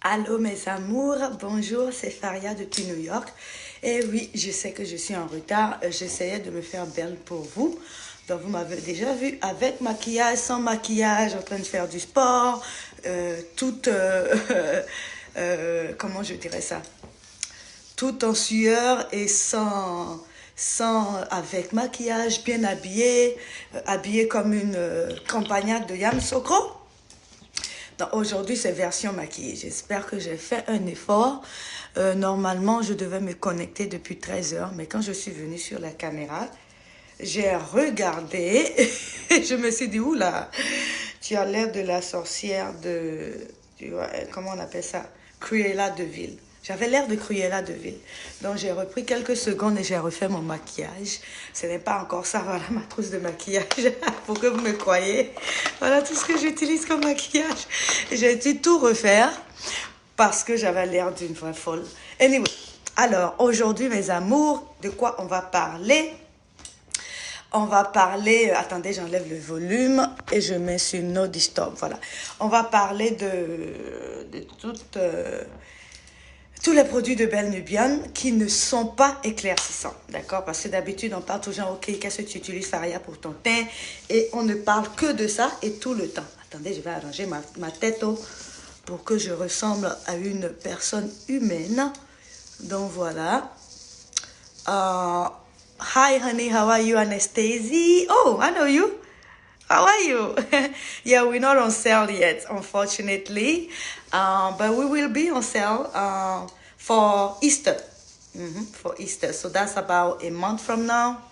Allô mes amours, bonjour, c'est Faria depuis New York. Et oui, je sais que je suis en retard, j'essayais de me faire belle pour vous. Donc vous m'avez déjà vu avec maquillage, sans maquillage, en train de faire du sport, toute, comment je dirais ça, tout en sueur et avec maquillage, bien habillée, habillée comme une campagnarde de Yam Sokro. Donc aujourd'hui, c'est version maquillée. J'espère que j'ai fait un effort. Normalement, je devais me connecter depuis 13 heures, mais quand je suis venue sur la caméra, j'ai regardé et je me suis dit, oula, tu as l'air de la sorcière de, comment on appelle ça, Cruella de Vil. J'avais l'air de Cruella de Vil. Donc j'ai repris quelques secondes et j'ai refait mon maquillage. Ce n'est pas encore ça, voilà ma trousse de maquillage, pour que vous me croyez. Voilà tout ce que j'utilise comme maquillage. J'ai dû tout refaire parce que j'avais l'air d'une vraie folle. Anyway, alors aujourd'hui mes amours, de quoi on va parler? On va parler, attendez, j'enlève le volume et je mets sur No Disturb, voilà. On va parler de tous les produits de Belle Nubian qui ne sont pas éclaircissants, d'accord? Parce que d'habitude, on parle toujours, ok, qu'est-ce que tu utilises, Faria, pour ton teint? Et on ne parle que de ça et tout le temps. Attendez, je vais arranger ma tête pour que je ressemble à une personne humaine. Donc voilà. Hi, honey. How are you, Anastasia? Oh, I know you. How are you? Yeah, we're not on sale yet, unfortunately. But we will be on sale for Easter. For Easter. So that's about a month from now.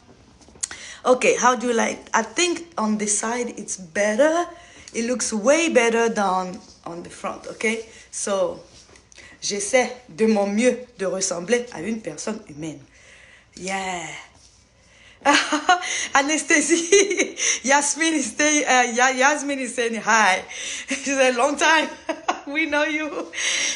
Okay, how do you like? I think on the side it's better. It looks way better than on the front, okay? So, j'essaie de mon mieux de ressembler à une personne humaine. Yeah. Anastasia, Yasmin is saying hi. She said, long time. We know you.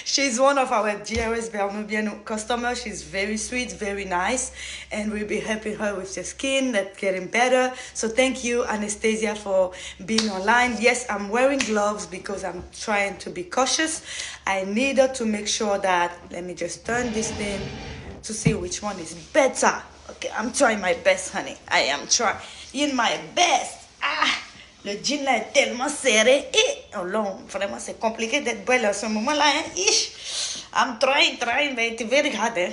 She's one of our dearest Bernubian customers. She's very sweet, very nice. And we'll be helping her with the skin that's getting better. So thank you, Anastasia, for being online. Yes, I'm wearing gloves because I'm trying to be cautious. I needed to make sure that, let me just turn this thing to see which one is better. Okay, I'm trying my best, honey. I am trying my best. Le jean là est tellement serré. Et, oh non, vraiment, c'est compliqué d'être belle à ce moment-là. Hein? I'm trying, but it's very hard. Hein?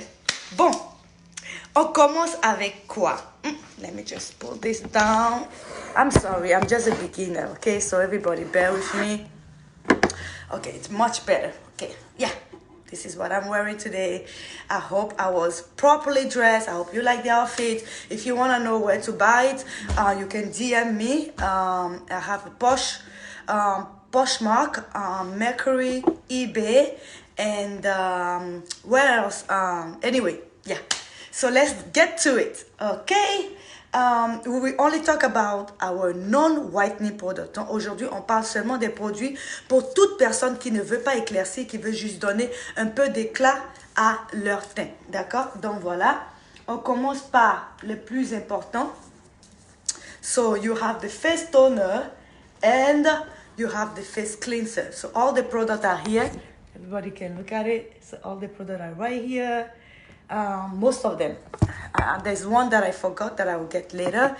Bon, on commence avec quoi? Let me just pull this down. I'm sorry, I'm just a beginner, okay? So everybody bear with me. Okay, it's much better. Okay, yeah. This is what I'm wearing today. I hope I was properly dressed. I hope you like the outfit. If you want to know where to buy it, you can DM me. I have a Poshmark, Mercury, eBay, and where else? Anyway, yeah. So let's get to it, okay? We will only talk about our non-whitening product. Aujourd'hui, on parle seulement des produits pour toute personne qui ne veut pas éclaircir, qui veut juste donner un peu d'éclat à leur teint. D'accord? Donc voilà, on commence par le plus important. So you have the face toner and you have the face cleanser. So all the products are here. Everybody can look at it. So all the products are right here. Most of them. There's one that I forgot that I will get later,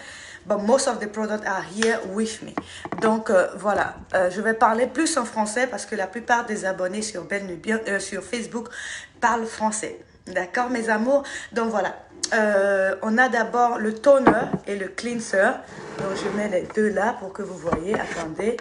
but most of the products are here with me. Donc voilà, je vais parler plus en français parce que la plupart des abonnés sur Belle Nubian, sur Facebook parlent français. D'accord, mes amours? Donc voilà, on a d'abord le toner et le cleanser. Donc je mets les deux là pour que vous voyez. Attendez,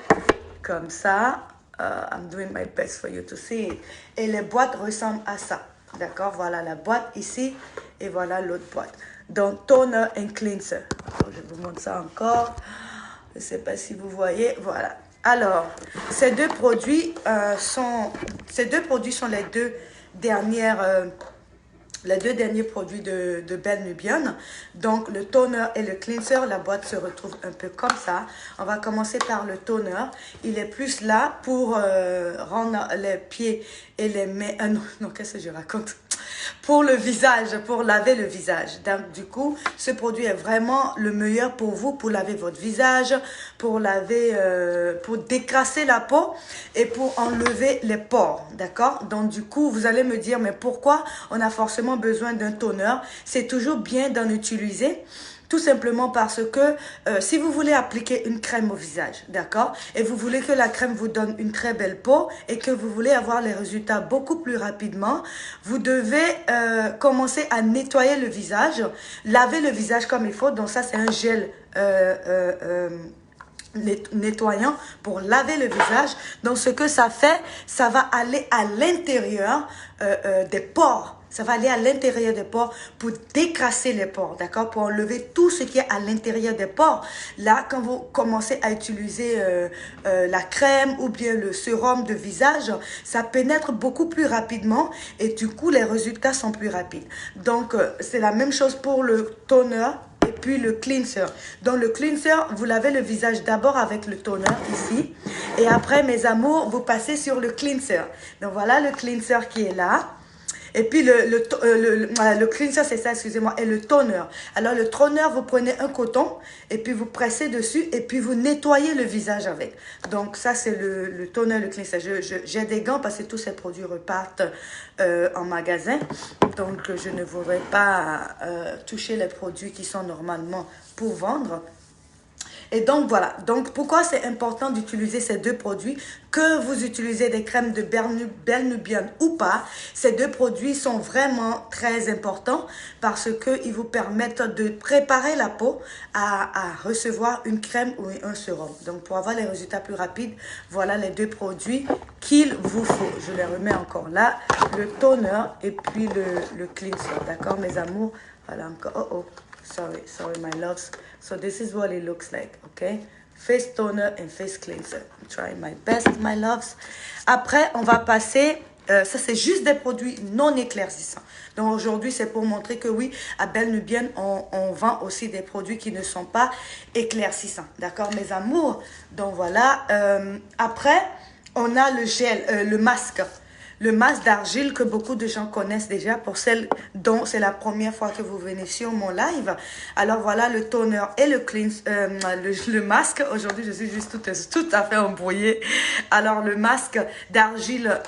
comme ça. I'm doing my best for you to see it. Et les boîtes ressemblent à ça. D'accord, voilà la boîte ici et voilà l'autre boîte. Donc, toner and cleanser. Alors, je vous montre ça encore. Je ne sais pas si vous voyez. Voilà. Alors, ces deux produits sont les deux derniers produits de Belle Nubian. Donc, le toner et le cleanser, la boîte se retrouve un peu comme ça. On va commencer par le toner. Il est plus là pour rendre les pieds et les mains... non, qu'est-ce que je raconte? pour le visage, pour laver le visage. Donc, du coup, ce produit est vraiment le meilleur pour vous, pour laver votre visage, pour laver, pour décrasser la peau et pour enlever les pores, d'accord? Donc, du coup, vous allez me dire, mais pourquoi on a forcément besoin d'un toner? C'est toujours bien d'en utiliser. Tout simplement parce que si vous voulez appliquer une crème au visage, d'accord, et vous voulez que la crème vous donne une très belle peau et que vous voulez avoir les résultats beaucoup plus rapidement, vous devez commencer à nettoyer le visage, laver le visage comme il faut. Donc ça, c'est un gel nettoyant pour laver le visage. Donc ce que ça fait, ça va aller à l'intérieur des pores. Ça va aller à l'intérieur des pores pour décrasser les pores, d'accord? Pour enlever tout ce qui est à l'intérieur des pores. Là, quand vous commencez à utiliser la crème ou bien le sérum de visage, ça pénètre beaucoup plus rapidement et du coup, les résultats sont plus rapides. Donc, c'est la même chose pour le toner et puis le cleanser. Dans le cleanser, vous lavez le visage d'abord avec le toner ici. Et après, mes amours, vous passez sur le cleanser. Donc, voilà le cleanser qui est là. Et puis le cleanser, c'est ça, excusez-moi, et le toner. Alors le toner, vous prenez un coton et puis vous pressez dessus et puis vous nettoyez le visage avec. Donc ça, c'est le toner, le cleanser. J'ai des gants parce que tous ces produits repartent en magasin. Donc je ne voudrais pas toucher les produits qui sont normalement pour vendre. Et donc, voilà. Donc, pourquoi c'est important d'utiliser ces deux produits? Que vous utilisez des crèmes de Belle-Nubian ou pas, ces deux produits sont vraiment très importants parce qu'ils vous permettent de préparer la peau à recevoir une crème ou un sérum. Donc, pour avoir les résultats plus rapides, voilà les deux produits qu'il vous faut. Je les remets encore là. Le toner et puis le cleanser. D'accord, mes amours? Voilà encore. Oh, oh. Sorry, my loves. So this is what it looks like, okay? Face toner and face cleanser. I'm trying my best, my loves. Après, on va passer... ça, c'est juste des produits non éclaircissants. Donc, aujourd'hui, c'est pour montrer que oui, à Belle-Nubian, on vend aussi des produits qui ne sont pas éclaircissants. D'accord, mes amours? Donc, voilà. Après, on a le gel, le masque. Le masque d'argile que beaucoup de gens connaissent déjà pour celles dont c'est la première fois que vous venez sur mon live. Alors voilà le toner et le masque. Aujourd'hui, je suis juste tout à fait embrouillée. Alors le masque d'argile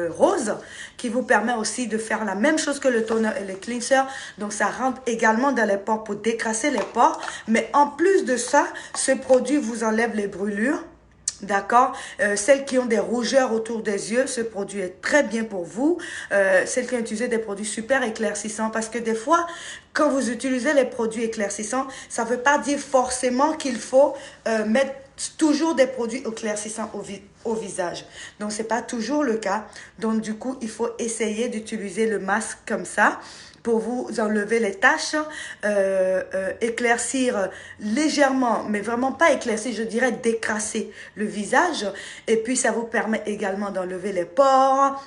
rose qui vous permet aussi de faire la même chose que le toner et le cleanser. Donc ça rentre également dans les pores pour décrasser les pores. Mais en plus de ça, ce produit vous enlève les brûlures. D'accord, celles qui ont des rougeurs autour des yeux, ce produit est très bien pour vous. Celles qui ont utilisé des produits super éclaircissants, parce que des fois, quand vous utilisez les produits éclaircissants, ça ne veut pas dire forcément qu'il faut mettre toujours des produits éclaircissants au visage. Donc, c'est pas toujours le cas. Donc, du coup, il faut essayer d'utiliser le masque comme ça pour vous enlever les taches, éclaircir légèrement, mais vraiment pas éclaircir, je dirais décrasser le visage. Et puis, ça vous permet également d'enlever les pores,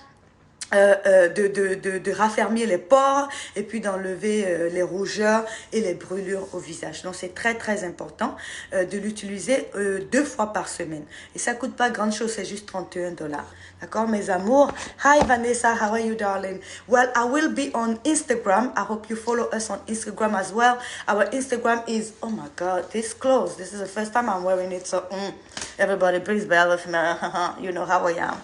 de raffermir les pores et puis d'enlever les rougeurs et les brûlures au visage. Donc, c'est très, très important de l'utiliser 2 fois par semaine. Et ça coûte pas grand-chose, c'est juste $31. D'accord, mes amours? Hi, Vanessa. How are you, darling? Well, I will be on Instagram. I hope you follow us on Instagram as well. Our Instagram is, oh my God, this clothes. This is the first time I'm wearing it. So, everybody, please bear with me. You know how I am.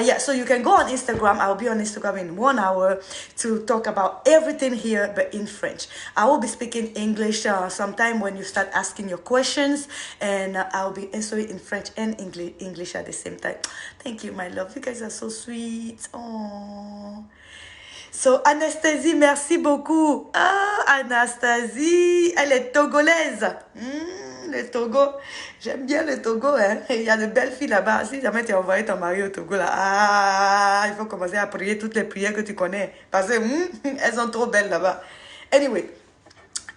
Yeah, so you can go on Instagram. I'll be on Instagram in 1 hour to talk about everything here, but in French. I will be speaking English sometime when you start asking your questions, and I'll be answering in French and English at the same time. Thank you, my love. You guys are so sweet. Oh. So, Anastasie, merci beaucoup. Ah, Anastasie, elle est togolaise. Le Togo, j'aime bien le Togo, hein. Il y a de belles filles là-bas. Si jamais tu as envoyé ton mari au Togo, là, il faut commencer à prier toutes les prières que tu connais. Parce que elles sont trop belles là-bas. Anyway,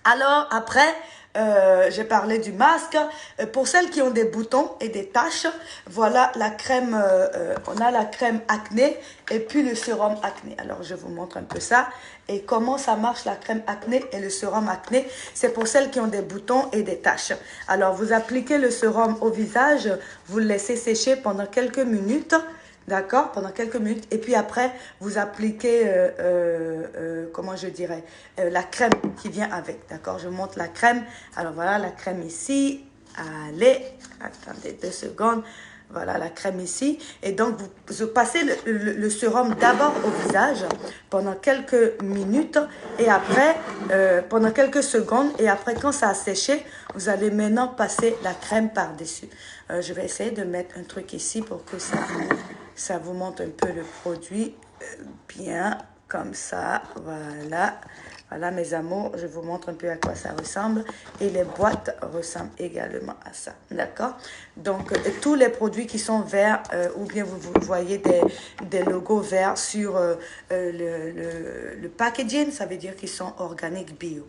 alors après, j'ai parlé du masque. Pour celles qui ont des boutons et des taches, voilà la crème, on a la crème acné et puis le sérum acné. Alors, je vous montre un peu ça. Et comment ça marche la crème acné et le sérum acné? C'est pour celles qui ont des boutons et des taches. Alors, vous appliquez le sérum au visage, vous le laissez sécher pendant quelques minutes. d'accord, pendant quelques minutes. Et puis après, vous appliquez, comment je dirais, la crème qui vient avec, d'accord. Je montre la crème. Alors voilà, la crème ici. Allez, attendez 2 secondes. Voilà la crème ici. Et donc, vous passez le sérum d'abord au visage pendant quelques minutes et après, pendant quelques secondes. Et après, quand ça a séché, vous allez maintenant passer la crème par-dessus. Je vais essayer de mettre un truc ici pour que ça vous montre un peu le produit bien comme ça. Voilà. Voilà mes amours, je vous montre un peu à quoi ça ressemble. Et les boîtes ressemblent également à ça. D'accord? Donc, tous les produits qui sont verts, ou bien vous voyez des logos verts sur le packaging, ça veut dire qu'ils sont organiques bio.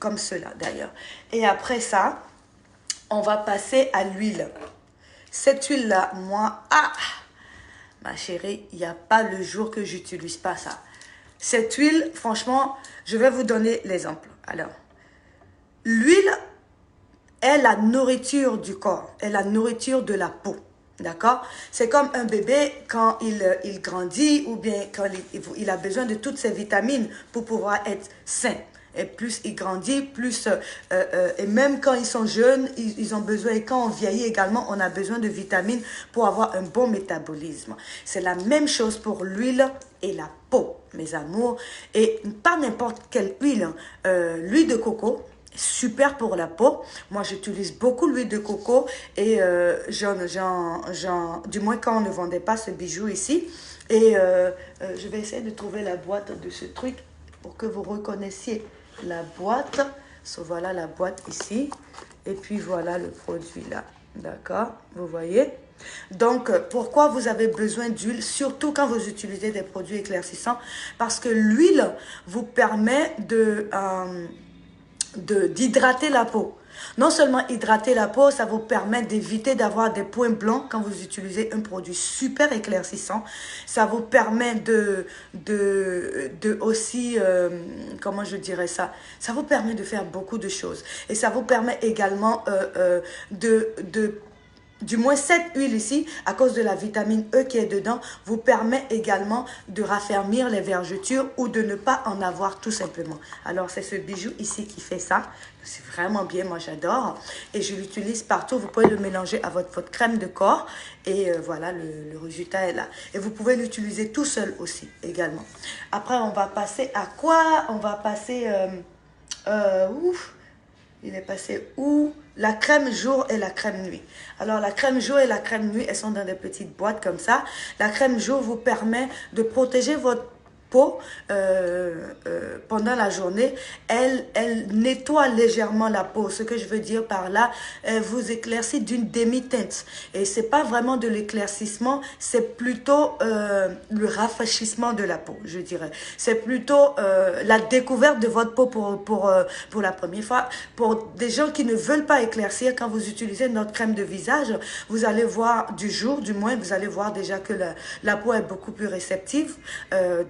Comme cela d'ailleurs. Et après ça, on va passer à l'huile. Cette huile-là, moi, ma chérie, il n'y a pas le jour que j'utilise pas ça. Cette huile, franchement, je vais vous donner l'exemple. Alors, l'huile est la nourriture du corps, est la nourriture de la peau. D'accord? C'est comme un bébé quand il grandit ou bien quand il a besoin de toutes ces vitamines pour pouvoir être sain. Et plus il grandit, plus... et même quand ils sont jeunes, ils ont besoin... Et quand on vieillit également, on a besoin de vitamines pour avoir un bon métabolisme. C'est la même chose pour l'huile et la peau, mes amours. Et pas n'importe quelle huile. L'huile de coco, super pour la peau. Moi, j'utilise beaucoup l'huile de coco. Et du moins quand on ne vendait pas ce bijou ici. Et je vais essayer de trouver la boîte de ce truc pour que vous reconnaissiez la boîte. So, voilà la boîte ici. Et puis voilà le produit là. D'accord? Vous voyez? Donc, pourquoi vous avez besoin d'huile? Surtout quand vous utilisez des produits éclaircissants. Parce que l'huile vous permet d'hydrater la peau. Non seulement hydrater la peau, ça vous permet d'éviter d'avoir des points blancs quand vous utilisez un produit super éclaircissant. Ça vous permet aussi, comment je dirais ça? Ça vous permet de faire beaucoup de choses. Et ça vous permet également du moins cette huile ici, à cause de la vitamine E qui est dedans, vous permet également de raffermir les vergetures ou de ne pas en avoir tout simplement. Alors, c'est ce bijou ici qui fait ça. C'est vraiment bien, moi j'adore. Et je l'utilise partout. Vous pouvez le mélanger à votre crème de corps. Et voilà, le résultat est là. Et vous pouvez l'utiliser tout seul aussi, également. Après, on va passer à quoi? On va passer... il est passé où? La crème jour et la crème nuit. Alors, la crème jour et la crème nuit, elles sont dans des petites boîtes comme ça. La crème jour vous permet de protéger votre peau pendant la journée. Elle nettoie légèrement la peau. Ce que je veux dire par là, elle vous éclaircit d'une demi-teinte. Et c'est pas vraiment de l'éclaircissement, c'est plutôt le rafraîchissement de la peau, je dirais. C'est plutôt la découverte de votre peau pour la première fois. Pour des gens qui ne veulent pas éclaircir, quand vous utilisez notre crème de visage, vous allez voir du jour, du moins, vous allez voir déjà que la peau est beaucoup plus réceptive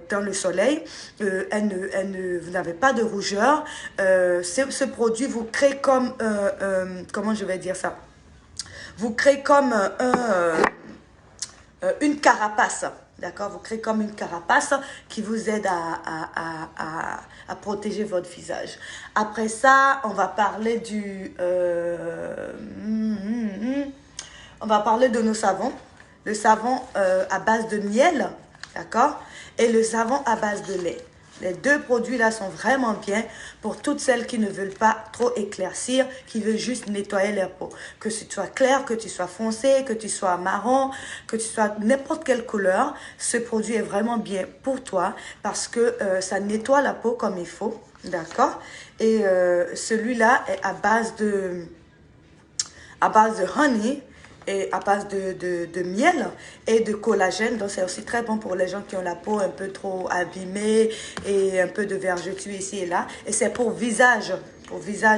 dans le soleil. Vous n'avez pas de rougeur. Ce produit vous crée comme, comment je vais dire ça? Vous crée comme une carapace. D'accord? Vous créez comme une carapace qui vous aide à protéger votre visage. Après ça, on va parler on va parler de nos savons. Le savon à base de miel, d'accord? Et le savon à base de lait. Les deux produits-là sont vraiment bien pour toutes celles qui ne veulent pas trop éclaircir, qui veulent juste nettoyer leur peau. Que tu sois clair, que tu sois foncé, que tu sois marron, que tu sois n'importe quelle couleur, ce produit est vraiment bien pour toi parce que ça nettoie la peau comme il faut, d'accord? Et celui-là est à base de honey, et à base de miel et de collagène. Donc, c'est aussi très bon pour les gens qui ont la peau un peu trop abîmée et un peu de vergetures ici et là. Et c'est pour visage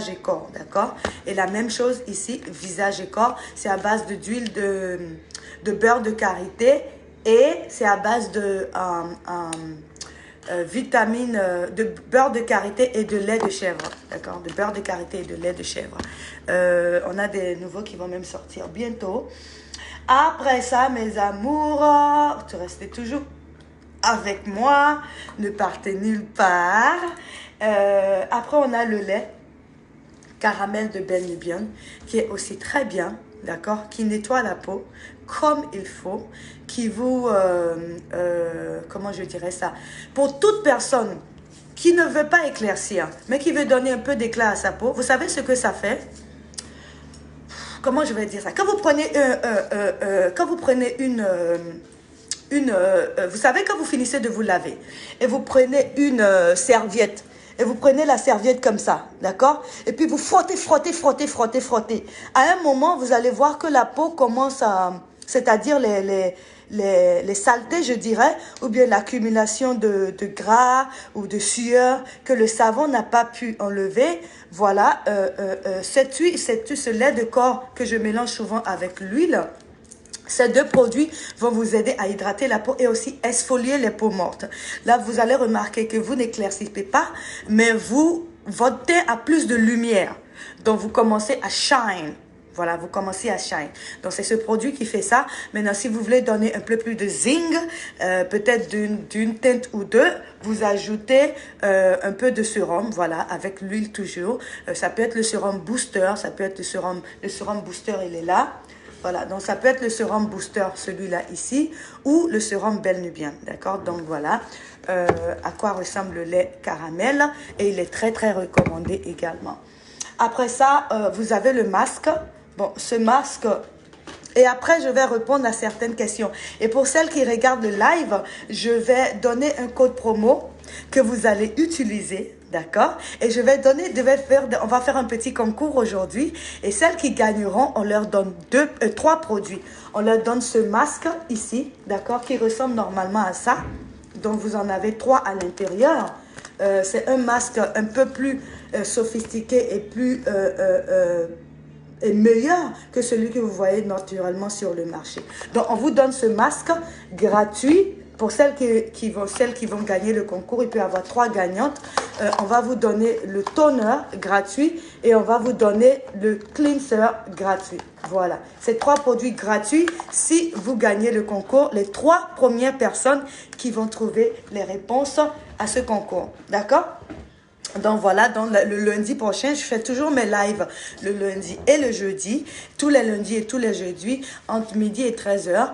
et corps, d'accord? Et la même chose ici, visage et corps, c'est à base d'huile de beurre de karité et c'est à base de vitamines, de beurre de karité et de lait de chèvre, d'accord? De beurre de karité et de lait de chèvre. On a des nouveaux qui vont même sortir bientôt. Après ça, mes amours, tu restes toujours avec moi, ne partez nulle part. Après, on a le lait caramel de Ben Nubian, qui est aussi très bien, d'accord, qui nettoie la peau comme il faut, qui vous, comment je dirais ça, pour toute personne qui ne veut pas éclaircir, mais qui veut donner un peu d'éclat à sa peau, vous savez ce que ça fait? Comment je vais dire ça? Quand vous prenez, vous savez, quand vous finissez de vous laver et vous prenez une serviette et vous prenez la serviette comme ça, d'accord? Et puis vous frottez, frottez, frottez, frottez, frottez. À un moment, vous allez voir que la peau commence à, c'est-à-dire les saletés, je dirais, ou bien l'accumulation de gras ou de sueur que le savon n'a pas pu enlever. Voilà, cette huile, ce lait de corps que je mélange souvent avec l'huile. Ces deux produits vont vous aider à hydrater la peau et aussi exfolier les peaux mortes. Là, vous allez remarquer que vous n'éclaircissez pas, mais votre teint a plus de lumière. Donc, vous commencez à shine. Voilà, vous commencez à shine. Donc, c'est ce produit qui fait ça. Maintenant, si vous voulez donner un peu plus de zing, peut-être d'une teinte ou deux, vous ajoutez un peu de sérum, voilà, avec l'huile toujours. Ça peut être le sérum booster, ça peut être le sérum booster, il est là. Voilà, donc ça peut être le sérum booster, celui-là ici, ou le sérum Ben Nubian, d'accord? Donc voilà à quoi ressemble le lait caramel et il est très très recommandé également. Après ça, vous avez le masque. Bon, ce masque, et après je vais répondre à certaines questions. Et pour celles qui regardent le live, je vais donner un code promo que vous allez utiliser. D'accord? Et on va faire un petit concours aujourd'hui. Et celles qui gagneront, on leur donne trois produits. On leur donne ce masque ici, d'accord? Qui ressemble normalement à ça. Donc, vous en avez trois à l'intérieur. C'est un masque un peu plus sophistiqué et plus est meilleur que celui que vous voyez naturellement sur le marché. Donc, on vous donne ce masque gratuit. Pour celles qui vont gagner le concours, il peut y avoir trois gagnantes. On va vous donner le toner gratuit et on va vous donner le cleanser gratuit. Voilà, ces trois produits gratuits si vous gagnez le concours, les trois premières personnes qui vont trouver les réponses à ce concours. D'accord? Donc voilà, donc le lundi prochain, je fais toujours mes lives le lundi et le jeudi, tous les lundis et tous les jeudis, entre midi et 13h,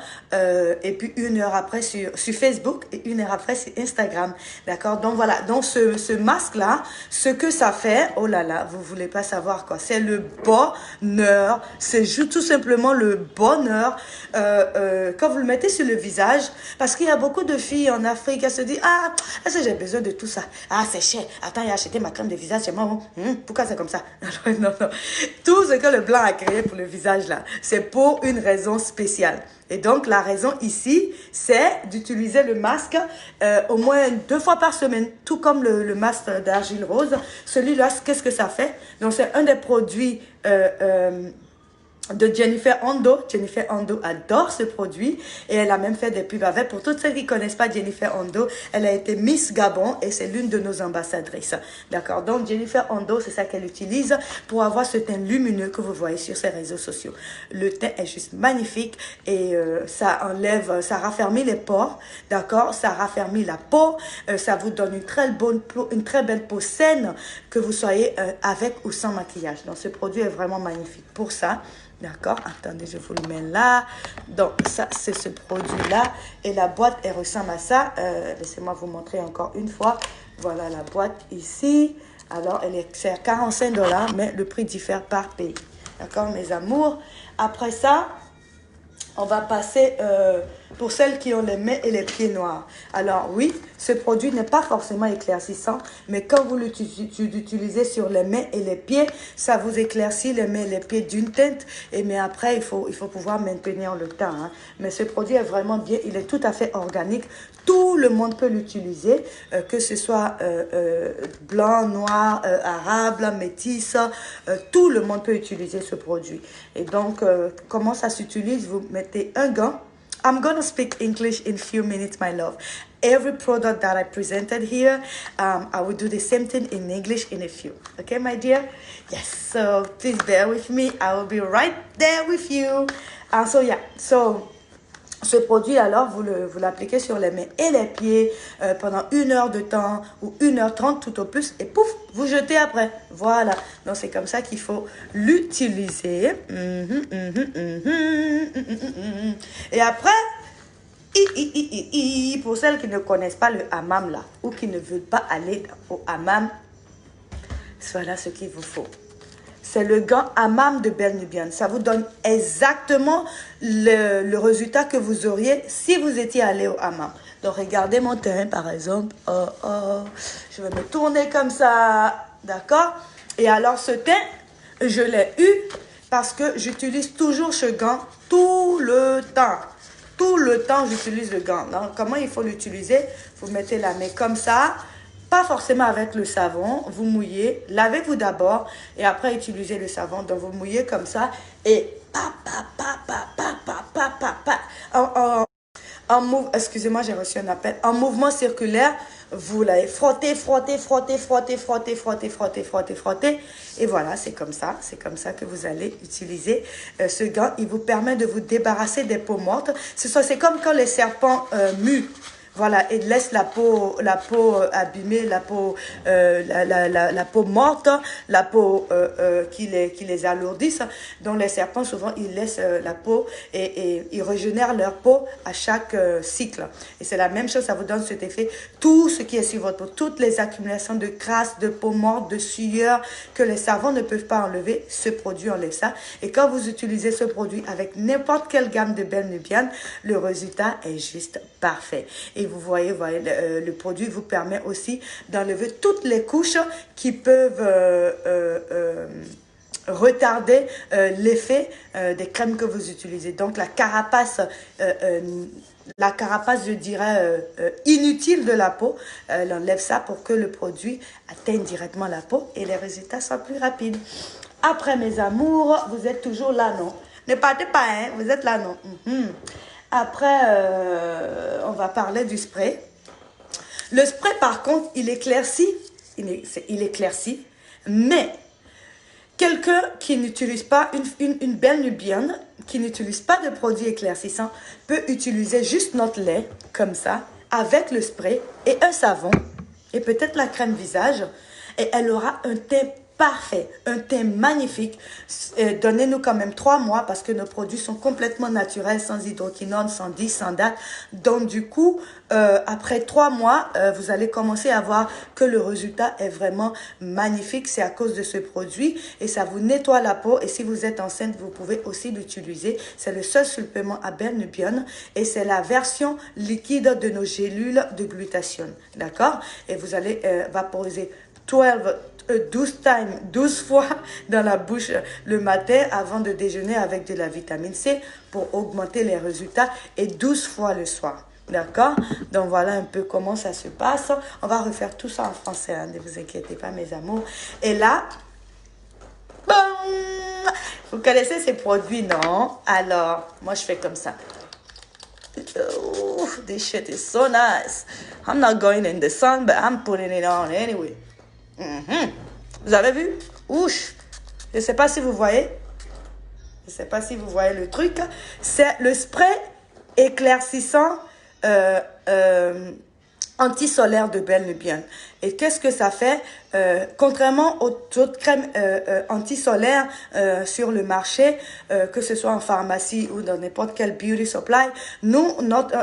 et puis 1 heure après sur Facebook et 1 heure après sur Instagram. D'accord? Donc voilà, donc ce masque-là, ce que ça fait, oh là là, vous voulez pas savoir quoi, c'est le bonheur, c'est tout simplement le bonheur quand vous le mettez sur le visage, parce qu'il y a beaucoup de filles en Afrique, elles se disent, ah, est-ce que j'ai besoin de tout ça? Ah, c'est cher, attends, il y a acheté ma crème de visage chez moi. Pourquoi c'est comme ça? Non, non. Tout ce que le blanc a créé pour le visage là, c'est pour une raison spéciale. Et donc, la raison ici, c'est d'utiliser le masque au moins 2 fois par semaine, tout comme le masque d'argile rose. Celui-là, qu'est-ce que ça fait? Donc, c'est un des produits de Jennifer Ondo. Jennifer Ondo adore ce produit et elle a même fait des pubs avec. Pour toutes celles qui ne connaissent pas Jennifer Ondo, elle a été Miss Gabon et c'est l'une de nos ambassadrices. D'accord? Donc Jennifer Ondo, c'est ça qu'elle utilise pour avoir ce teint lumineux que vous voyez sur ses réseaux sociaux. Le teint est juste magnifique et ça enlève, ça raffermit les pores. D'accord? Ça raffermit la peau. Ça vous donne une très belle peau saine, que vous soyez avec ou sans maquillage. Donc ce produit est vraiment magnifique pour ça. D'accord? Attendez, je vous le mets là. Donc, ça, c'est ce produit-là. Et la boîte, elle ressemble à ça. Laissez-moi vous montrer encore une fois. Voilà la boîte ici. Alors, c'est à 45 $, mais le prix diffère par pays. D'accord, mes amours? Après ça, on va passer pour celles qui ont les mains et les pieds noirs. Alors oui, ce produit n'est pas forcément éclaircissant, mais quand vous l'utilisez sur les mains et les pieds, ça vous éclaircit les mains et les pieds d'une teinte. Mais après, il faut pouvoir maintenir le temps. Hein. Mais ce produit est vraiment bien, il est tout à fait organique. Tout le monde peut l'utiliser, que ce soit blanc, noir, arabe, métis, tout le monde peut utiliser ce produit. Et donc, comment ça s'utilise? Vous mettez un gant I'm gonna speak English in few minutes, my love. Every product that I presented here, I will do the same thing in English in a few. Okay, my dear? Yes, so please bear with me. I will be right there with you. So yeah, so ce produit, alors, vous l'appliquez sur les mains et les pieds pendant 1 heure de temps ou 1h30 tout au plus. Et pouf, vous jetez après. Voilà. Donc, c'est comme ça qu'il faut l'utiliser. Et après, pour celles qui ne connaissent pas le hammam là, ou qui ne veulent pas aller au hammam, voilà ce qu'il vous faut. C'est le gant hammam de Belle Nubienne. Ça vous donne exactement le résultat que vous auriez si vous étiez allé au hammam. Donc, regardez mon teint, par exemple. Je vais me tourner comme ça. D'accord? Et alors, ce teint, je l'ai eu parce que j'utilise toujours ce gant tout le temps. Tout le temps, j'utilise le gant. Donc, comment il faut l'utiliser? Vous mettez la main comme ça. Pas forcément avec le savon, vous mouillez, lavez-vous d'abord et après utilisez le savon. Donc vous mouillez comme ça et excusez-moi, j'ai reçu un appel. En mouvement circulaire, vous l'avez frottez. Et voilà, c'est comme ça que vous allez utiliser ce gant. Il vous permet de vous débarrasser des peaux mortes. C'est comme quand les serpents muent. Voilà, et laisse la peau abîmée, la peau morte, la peau qui les alourdissent. Donc les serpents, souvent, ils laissent la peau et ils régénèrent leur peau à chaque cycle. Et c'est la même chose, ça vous donne cet effet. Tout ce qui est sur votre peau, toutes les accumulations de crasse, de peau morte, de sueur que les savons ne peuvent pas enlever, ce produit enlève ça. Et quand vous utilisez ce produit avec n'importe quelle gamme de Belle Nubienne, le résultat est juste parfait. Et vous voyez, le produit vous permet aussi d'enlever toutes les couches qui peuvent retarder l'effet des crèmes que vous utilisez. Donc la carapace, je dirais, inutile de la peau, elle enlève ça pour que le produit atteigne directement la peau et les résultats soient plus rapides. Après, mes amours, vous êtes toujours là, non? Ne partez pas, hein? Vous êtes là, non? Après, on va parler du spray. Le spray, par contre, il éclaircit. Il éclaircit. Mais, quelqu'un qui n'utilise pas, une Belle Nubienne, qui n'utilise pas de produit éclaircissant, peut utiliser juste notre lait, comme ça, avec le spray et un savon, et peut-être la crème visage, et elle aura un teint parfait, un teint magnifique. Donnez-nous quand même 3 mois parce que nos produits sont complètement naturels, sans hydroquinone, sans 10, sans date. Donc du coup, après 3 mois, vous allez commencer à voir que le résultat est vraiment magnifique. C'est à cause de ce produit et ça vous nettoie la peau. Et si vous êtes enceinte, vous pouvez aussi l'utiliser. C'est le seul supplément à Belle Nubienne et c'est la version liquide de nos gélules de glutathione. D'accord? Et vous allez vaporiser 12 fois dans la bouche le matin avant de déjeuner avec de la vitamine C pour augmenter les résultats et 12 fois le soir. D'accord? Donc voilà un peu comment ça se passe. On va refaire tout ça en français, hein, ne vous inquiétez pas mes amours. Et là, bon, vous connaissez ces produits, non? Alors, moi je fais comme ça. Oh, this shit is so nice. I'm not going in the sun, but I'm putting it on anyway. Vous avez vu? Ouch! Je ne sais pas si vous voyez. Je ne sais pas si vous voyez le truc. C'est le spray éclaircissant anti-solaire de Belle Nubienne. Et qu'est-ce que ça fait? Contrairement aux autres crèmes anti-solaires sur le marché, que ce soit en pharmacie ou dans n'importe quel beauty supply, nous, notre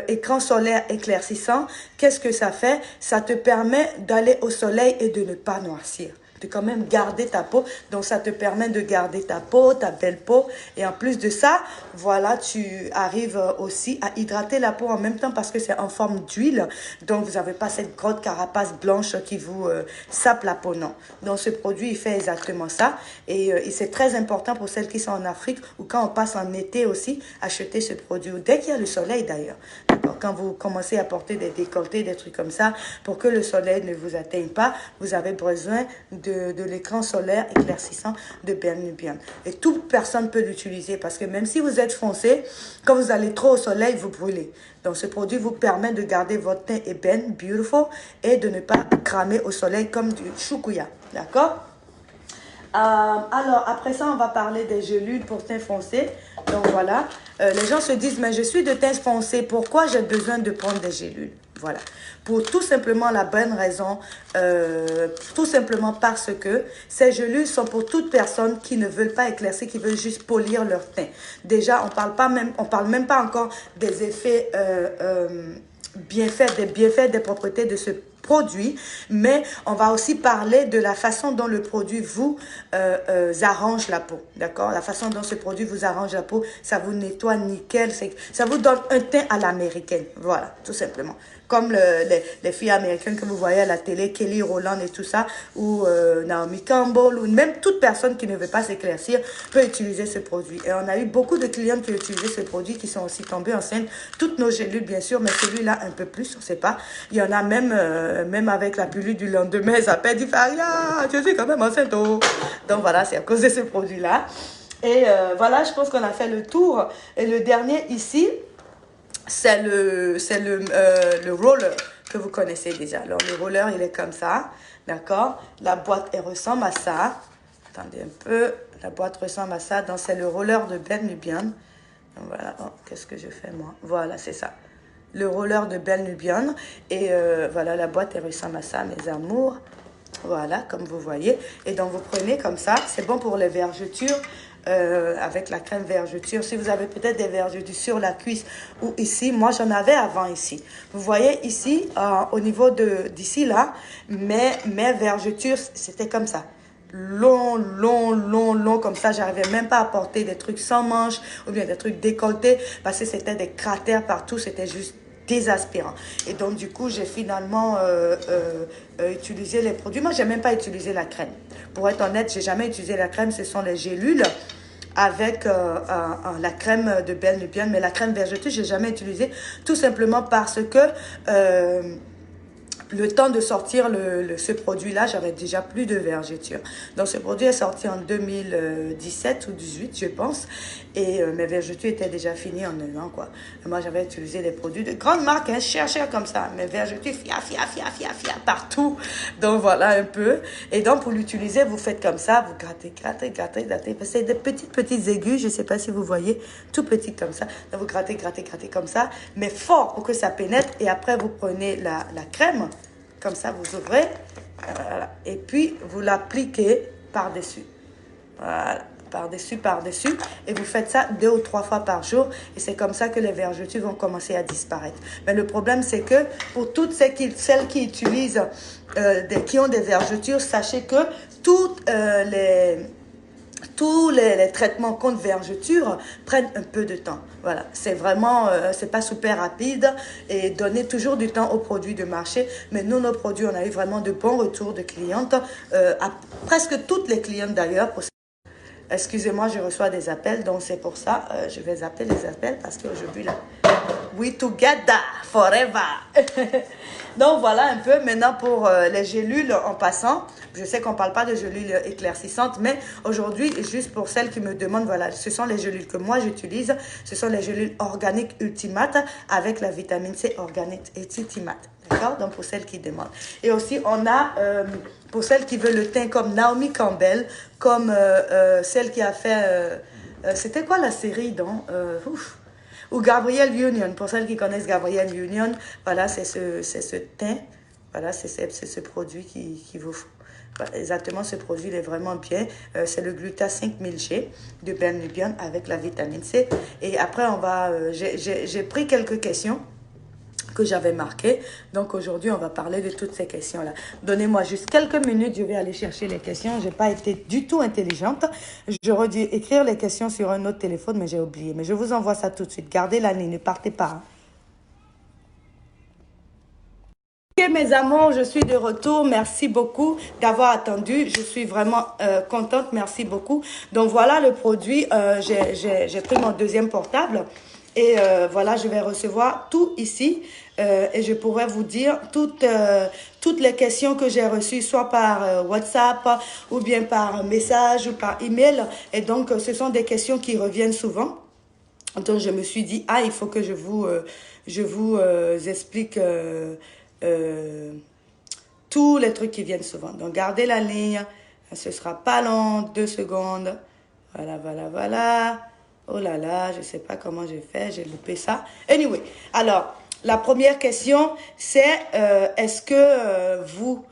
écran solaire éclaircissant, qu'est-ce que ça fait? Ça te permet d'aller au soleil et de ne pas noircir. De quand même garder ta peau. Donc, ça te permet de garder ta peau, ta belle peau. Et en plus de ça, voilà, tu arrives aussi à hydrater la peau en même temps parce que c'est en forme d'huile. Donc, vous n'avez pas cette grosse carapace blanche qui vous sape la peau, non. Donc, ce produit, il fait exactement ça. Et c'est très important pour celles qui sont en Afrique ou quand on passe en été aussi, acheter ce produit. Ou dès qu'il y a le soleil, d'ailleurs. Quand vous commencez à porter des décolletés, des trucs comme ça, pour que le soleil ne vous atteigne pas, vous avez besoin de de l'écran solaire éclaircissant de Ben Nubian. Et toute personne peut l'utiliser parce que même si vous êtes foncé, quand vous allez trop au soleil, vous brûlez. Donc ce produit vous permet de garder votre teint ébène, beautiful, et de ne pas cramer au soleil comme du choucouya. D'accord? Alors, après ça, on va parler des gélules pour teint foncé. Donc, voilà. Les gens se disent, mais je suis de teint foncé, pourquoi j'ai besoin de prendre des gélules? Voilà. Pour tout simplement la bonne raison, tout simplement parce que ces gélules sont pour toute personne qui ne veulent pas éclaircir, qui veulent juste polir leur teint. Déjà, on parle même pas encore des effets bienfaits, des propriétés de ce produit, mais on va aussi parler de la façon dont le produit vous arrange la peau, d'accord? La façon dont ce produit vous arrange la peau, ça vous nettoie nickel, ça vous donne un teint à l'américaine, voilà, tout simplement. Comme les filles américaines que vous voyez à la télé, Kelly Rowland et tout ça, ou Naomi Campbell, ou même toute personne qui ne veut pas s'éclaircir peut utiliser ce produit. Et on a eu beaucoup de clientes qui ont utilisé ce produit, qui sont aussi tombées enceintes. Toutes nos gélules, bien sûr, mais celui-là un peu plus, on ne sait pas. Il y en a même, même avec la pilule du lendemain, ça pète, il fait, ah, je suis quand même enceinte. Oh. Donc voilà, c'est à cause de ce produit-là. Et voilà, je pense qu'on a fait le tour. Et le dernier ici, c'est le roller que vous connaissez déjà. Alors, le roller, il est comme ça, d'accord? La boîte, elle ressemble à ça. Attendez un peu. La boîte ressemble à ça. Donc, c'est le roller de Ben Nubian. Donc, voilà. Oh, qu'est-ce que je fais, moi? Voilà, c'est ça. Le roller de Ben Nubian. Et voilà, la boîte, elle ressemble à ça, mes amours. Voilà, comme vous voyez. Et donc, vous prenez comme ça. C'est bon pour les vergetures. Avec la crème vergeture. Si vous avez peut-être des vergetures sur la cuisse ou ici, moi j'en avais avant ici. Vous voyez ici, au niveau d'ici là, mes vergetures, c'était comme ça. Long, comme ça. J'arrivais même pas à porter des trucs sans manches ou bien des trucs décolletés parce que c'était des cratères partout. C'était juste désaspirant. Et donc, du coup, j'ai finalement utilisé les produits. Moi, j'ai même pas utilisé la crème. Pour être honnête, j'ai jamais utilisé la crème. Ce sont les gélules avec la crème de Ben Nubian. Mais la crème vergeture, j'ai jamais utilisé tout simplement parce que le temps de sortir ce produit-là, j'avais déjà plus de vergetures. Donc, ce produit est sorti en 2017 ou 2018, je pense. Et mes vergetures étaient déjà finies en 1 an, quoi. Et moi, j'avais utilisé des produits de grande marque, hein, cher comme ça. Mes vergetures, fia, partout. Donc, voilà un peu. Et donc, pour l'utiliser, vous faites comme ça. Vous grattez. C'est des petites aiguilles, je ne sais pas si vous voyez, tout petites comme ça. Donc, vous grattez comme ça, mais fort pour que ça pénètre. Et après, vous prenez la crème. Comme ça, vous ouvrez. Voilà. Et puis, vous l'appliquez par-dessus. Voilà. Par-dessus. Et vous faites ça 2 ou 3 fois par jour. Et c'est comme ça que les vergetures vont commencer à disparaître. Mais le problème, c'est que pour toutes celles qui utilisent, qui ont des vergetures, sachez que tous les traitements contre vergeture prennent un peu de temps. Voilà, c'est vraiment, c'est pas super rapide et donnez toujours du temps aux produits de marché. Mais nous, nos produits, on a eu vraiment de bons retours de clientes, à presque toutes les clientes d'ailleurs. Excusez-moi, je reçois des appels, donc c'est pour ça, je vais zapper les appels parce qu'aujourd'hui, là, we together forever. Donc, voilà un peu. Maintenant, pour les gélules en passant, je sais qu'on ne parle pas de gélules éclaircissantes, mais aujourd'hui, juste pour celles qui me demandent, voilà, ce sont les gélules que moi j'utilise. Ce sont les gélules organiques Ultimate avec la vitamine C organique et Ultimate. D'accord? Donc, pour celles qui demandent. Et aussi, on a, pour celles qui veulent le teint comme Naomi Campbell, comme celle qui a fait, c'était quoi la série, donc? Ou Gabrielle Union, pour celles qui connaissent Gabrielle Union, voilà, c'est ce teint, voilà, c'est ce produit qui vous faut. Voilà, exactement, ce produit il est vraiment bien. C'est le Gluta 5000G de Ben Nubian avec la vitamine C. Et après, j'ai pris quelques questions que j'avais marquées. Donc aujourd'hui, on va parler de toutes ces questions-là. Donnez-moi juste quelques minutes, je vais aller chercher les questions. Je n'ai pas été du tout intelligente. J'aurais dû écrire les questions sur un autre téléphone, mais j'ai oublié. Mais je vous envoie ça tout de suite. Gardez la ligne, ne partez pas. Ok, mes amours, je suis de retour. Merci beaucoup d'avoir attendu. Je suis vraiment contente. Merci beaucoup. Donc voilà le produit. J'ai pris mon deuxième portable. Et voilà, je vais recevoir tout ici. Et je pourrais vous dire toutes les questions que j'ai reçues, soit par WhatsApp, ou bien par message, ou par email. Et donc, ce sont des questions qui reviennent souvent. Donc, je me suis dit, ah, il faut que je vous explique tous les trucs qui viennent souvent. Donc, gardez la ligne. Ce sera pas long, 2 secondes. Voilà, voilà, voilà. Oh là là, je sais pas comment j'ai fait, j'ai loupé ça. Anyway, alors, la première question, c'est est-ce que vous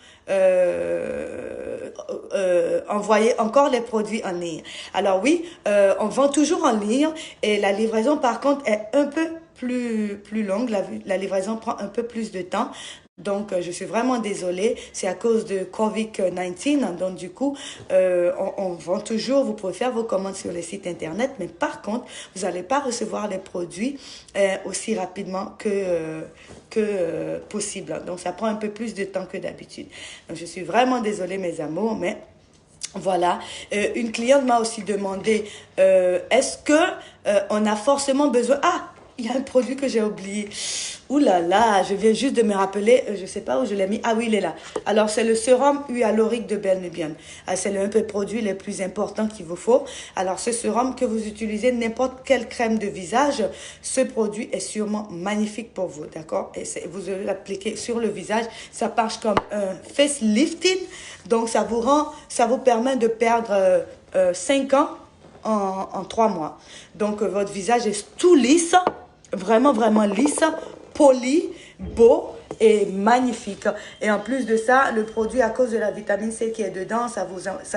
envoyez encore les produits en ligne? Alors oui, on vend toujours en ligne et la livraison par contre est un peu plus longue. La livraison prend un peu plus de temps. Donc, je suis vraiment désolée. C'est à cause de COVID-19. Donc, du coup, on vend toujours. Vous pouvez faire vos commandes sur les sites Internet. Mais par contre, vous n'allez pas recevoir les produits aussi rapidement que possible. Donc, ça prend un peu plus de temps que d'habitude. Donc, je suis vraiment désolée, mes amours, mais... Voilà, une cliente m'a aussi demandé, est-ce que on a forcément besoin... Ah, il y a un produit que j'ai oublié. Ouh là là, je viens juste de me rappeler, je ne sais pas où je l'ai mis. Ah oui, il est là. Alors, c'est le sérum hyaluronique de Belle Nubian. C'est un peu le produit le plus important qu'il vous faut. Alors, ce sérum que vous utilisez, n'importe quelle crème de visage, ce produit est sûrement magnifique pour vous, d'accord? Et vous allez l'appliquer sur le visage. Ça marche comme un facelifting. Donc, ça vous permet de perdre 5 ans en 3 mois. Donc, votre visage est tout lisse, vraiment, vraiment lisse, poli, beau et magnifique. Et en plus de ça, le produit, à cause de la vitamine C qui est dedans, ça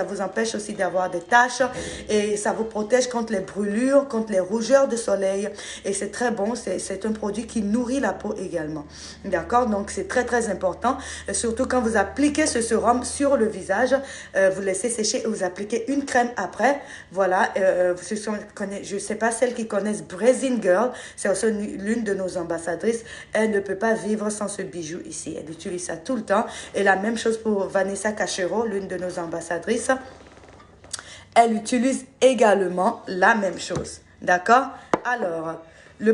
vous empêche aussi d'avoir des taches et ça vous protège contre les brûlures, contre les rougeurs de soleil. Et c'est très bon, c'est un produit qui nourrit la peau également. D'accord? Donc, c'est très, très important. Surtout quand vous appliquez ce sérum sur le visage, vous laissez sécher et vous appliquez une crème après. Voilà. Je ne sais pas celles qui connaissent Brazilian Girl, c'est aussi l'une de nos ambassadrices. Elle ne peut pas vivre sans ce bijou ici. Elle utilise ça tout le temps. Et la même chose pour Vanessa Cachero, l'une de nos ambassadrices. Elle utilise également la même chose. D'accord? Alors, la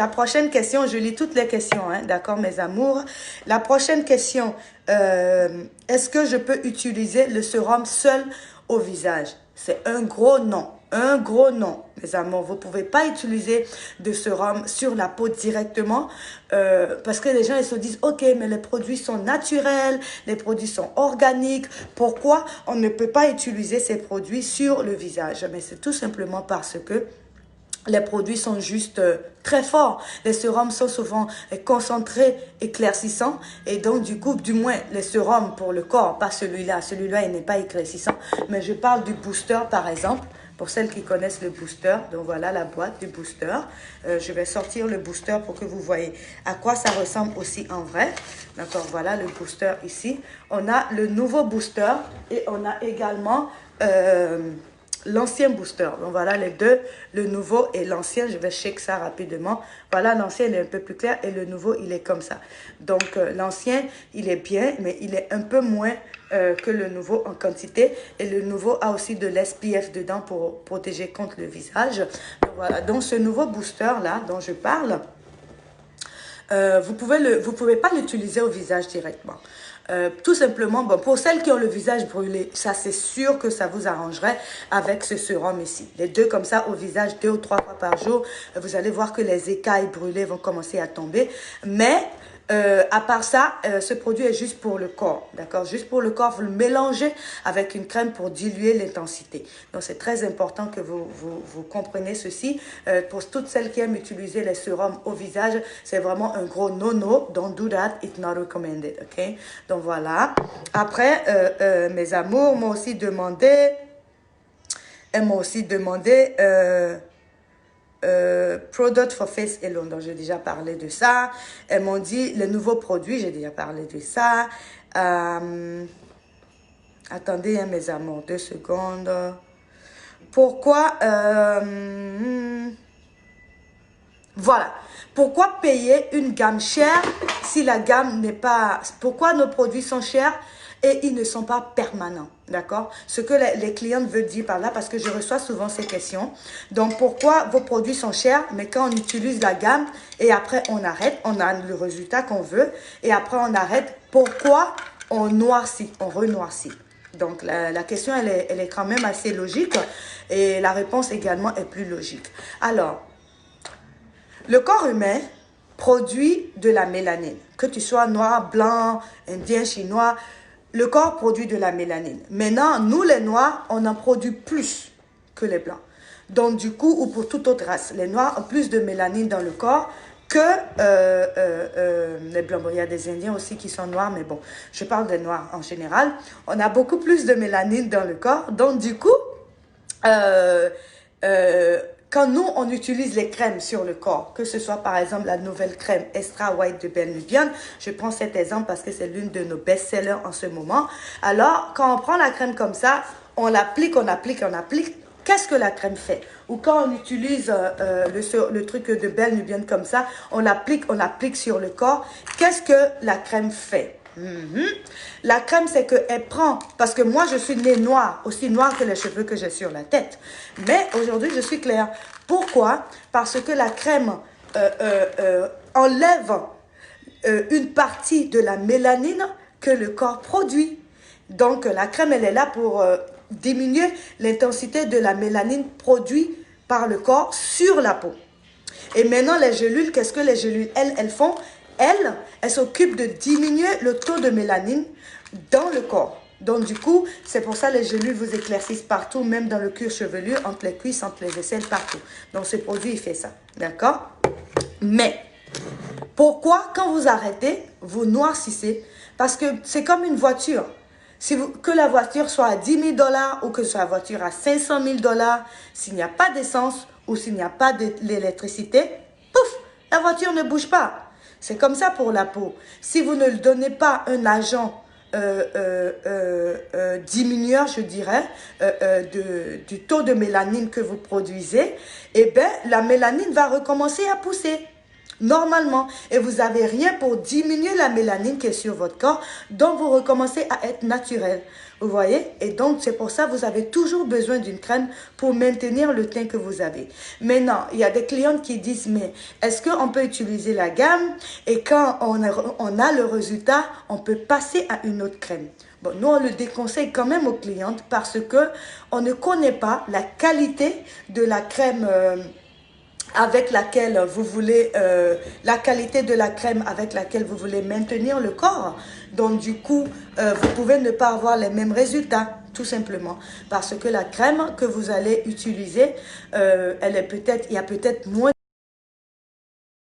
prochaine question, je lis toutes les questions, hein, d'accord, mes amours. La prochaine question, est-ce que je peux utiliser le sérum seul au visage? C'est un gros non. Un gros non, mes amours. Vous ne pouvez pas utiliser de sérum sur la peau directement parce que les gens ils se disent, ok, mais les produits sont naturels, les produits sont organiques. Pourquoi on ne peut pas utiliser ces produits sur le visage? Mais c'est tout simplement parce que les produits sont juste très forts. Les sérums sont souvent concentrés, éclaircissants. Et donc, du coup, du moins, les sérums pour le corps, pas celui-là. Celui-là, il n'est pas éclaircissant. Mais je parle du booster, par exemple. Pour celles qui connaissent le booster, donc voilà la boîte du booster. Je vais sortir le booster pour que vous voyez à quoi ça ressemble aussi en vrai. D'accord, voilà le booster ici. On a le nouveau booster et on a également... l'ancien booster. Donc voilà les deux, le nouveau et l'ancien. Je vais checker ça rapidement. Voilà, l'ancien il est un peu plus clair et le nouveau il est comme ça. Donc l'ancien il est bien, mais il est un peu moins que le nouveau en quantité. Et le nouveau a aussi de l'SPF dedans pour protéger contre le visage. Donc voilà, donc ce nouveau booster là dont je parle, vous pouvez pas l'utiliser au visage directement. Tout simplement, bon, pour celles qui ont le visage brûlé, ça c'est sûr que ça vous arrangerait avec ce sérum ici. Les deux comme ça au visage 2 ou 3 fois par jour, vous allez voir que les écailles brûlées vont commencer à tomber. Mais à part ça, ce produit est juste pour le corps, d'accord? Juste pour le corps, vous le mélangez avec une crème pour diluer l'intensité. Donc, c'est très important que vous compreniez ceci. Pour toutes celles qui aiment utiliser les sérums au visage, c'est vraiment un gros no-no. Don't do that, it's not recommended, ok? Donc, voilà. Après, mes amours m'ont aussi demandé... Elles m'ont aussi demandé... product for face alone, donc j'ai déjà parlé de ça. Elles m'ont dit les nouveaux produits, j'ai déjà parlé de ça. Attendez, hein, mes amours, 2 secondes. Pourquoi voilà. Pourquoi payer une gamme chère si la gamme n'est pas... Pourquoi nos produits sont chers et ils ne sont pas permanents. D'accord? Ce que les clientes veulent dire par là, parce que je reçois souvent ces questions. Donc, pourquoi vos produits sont chers, mais quand on utilise la gamme et après on arrête, on a le résultat qu'on veut et après on arrête, pourquoi on noircit, on renoircit? Donc, la question, elle est quand même assez logique et la réponse également est plus logique. Alors, le corps humain produit de la mélanine. Que tu sois noir, blanc, indien, chinois, le corps produit de la mélanine. Maintenant, nous les noirs, on en produit plus que les blancs. Donc du coup, ou pour toute autre race, les noirs ont plus de mélanine dans le corps que les blancs. Bon, il y a des indiens aussi qui sont noirs, mais bon, je parle des noirs en général. On a beaucoup plus de mélanine dans le corps. Donc du coup, quand nous, on utilise les crèmes sur le corps, que ce soit par exemple la nouvelle crème Extra White de Belle Nubian, je prends cet exemple parce que c'est l'une de nos best-sellers en ce moment. Alors, quand on prend la crème comme ça, on l'applique, on applique, on applique. Qu'est-ce que la crème fait? Ou quand on utilise le truc de Belle Nubian comme ça, on l'applique sur le corps. Qu'est-ce que la crème fait? La crème, c'est qu'elle prend, parce que moi, je suis née noire, aussi noire que les cheveux que j'ai sur la tête. Mais aujourd'hui, je suis claire. Pourquoi? Parce que la crème enlève une partie de la mélanine que le corps produit. Donc, la crème, elle est là pour diminuer l'intensité de la mélanine produite par le corps sur la peau. Et maintenant, les gélules, qu'est-ce que les gélules, elles font? Elles s'occupent de diminuer le taux de mélanine dans le corps. Donc, du coup, c'est pour ça que les gélules vous éclaircissent partout, même dans le cuir chevelu, entre les cuisses, entre les aisselles, partout. Donc, ce produit, il fait ça. D'accord? Mais, pourquoi, quand vous arrêtez, vous noircissez? Parce que c'est comme une voiture. Que la voiture soit à 10 000 $ ou que soit la voiture à 500 000 $, s'il n'y a pas d'essence ou s'il n'y a pas d'électricité, pouf, la voiture ne bouge pas. C'est comme ça pour la peau. Si vous ne donnez pas un agent diminueur, je dirais, du taux de mélanine que vous produisez, eh bien, la mélanine va recommencer à pousser. Normalement, et vous n'avez rien pour diminuer la mélanine qui est sur votre corps, donc vous recommencez à être naturel. Vous voyez? Et donc, c'est pour ça que vous avez toujours besoin d'une crème pour maintenir le teint que vous avez. Maintenant, il y a des clientes qui disent, mais est-ce qu'on peut utiliser la gamme et quand on a le résultat, on peut passer à une autre crème? Bon, nous, on le déconseille quand même aux clientes parce que on ne connaît pas la qualité de la crème avec laquelle vous voulez, la qualité de la crème avec laquelle vous voulez maintenir le corps. Donc, du coup, vous pouvez ne pas avoir les mêmes résultats, tout simplement. Parce que la crème que vous allez utiliser, il y a peut-être moins